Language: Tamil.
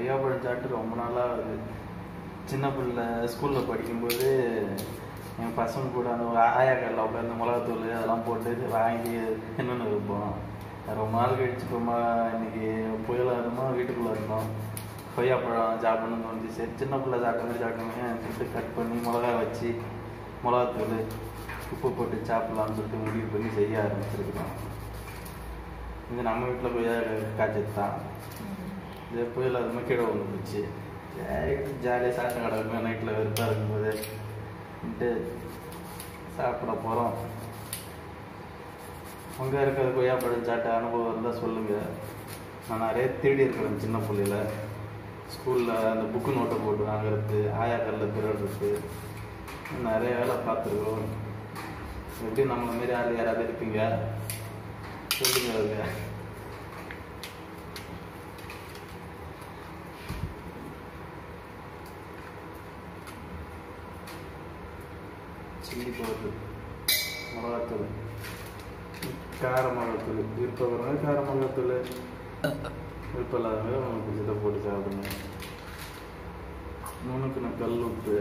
கொய்யாப்பழம் சாப்பிட்டு ரொம்ப நாளாக ஆகுது. சின்ன பிள்ளை ஸ்கூலில் படிக்கும்போது எங்கள் பசங்க கூட அந்த ஆயாக்கல்ல உட்காந்து மிளகாத்தூள் அதெல்லாம் போட்டு வாங்கி என்னென்னு இருப்போம். ரொம்ப நாள் கழிச்சு இப்போ இன்னைக்கு புயலாக இருந்தோம், வீட்டுக்குள்ளே இருந்தோம். கொய்யாப்பழம் சாப்பிடணும்னு தோணுச்சு. சரி சின்ன பிள்ளை சாப்பிட்டோமே சொல்லிட்டு கட் பண்ணி மிளகா வச்சு மிளகாத்தூள் உப்பு போட்டு சாப்பிட்லான்னு சொல்லிட்டு முடிவு பண்ணி செய்ய ஆரம்பிச்சிருக்கிறோம். இது நம்ம வீட்டில் கொய்யா காய்ச்சது தான். இது புயல் அதுமாதிரி கீழே வந்துருச்சு. ஜாலியாக சாப்பிட்ட கிடக்குமே நைட்டில் வெறுப்பாக இருக்கும்போது சாப்பிட போகிறோம். அங்கே இருக்கிற கொய்யாப்பழம் சாப்பிட்ட அனுபவம் இருந்தால் சொல்லுங்கள். நான் நிறைய தேடி இருக்கிறேன் சின்ன பிள்ளையில். ஸ்கூலில் அந்த புக்கு நோட்டை போட்டு வாங்குறது, ஆயாக்கல்ல திருடுறது, நிறைய வேலை பார்த்துருக்கோம். எப்படி நம்மளை மாரி யாராவது இருப்பீங்க சொல்லுங்க. அதுங்க சில்லி பவுடர், மிளகாத்தூள், கார மிளகாத்தூள், விருப்பப்படுறாங்க. கார மிளகாத்தூள் விருப்பம் இல்லாதவங்க உங்களுக்கு பிடிச்சதை போட்டு சாப்பிடுங்க. நுணுக்குன கல் உப்பு,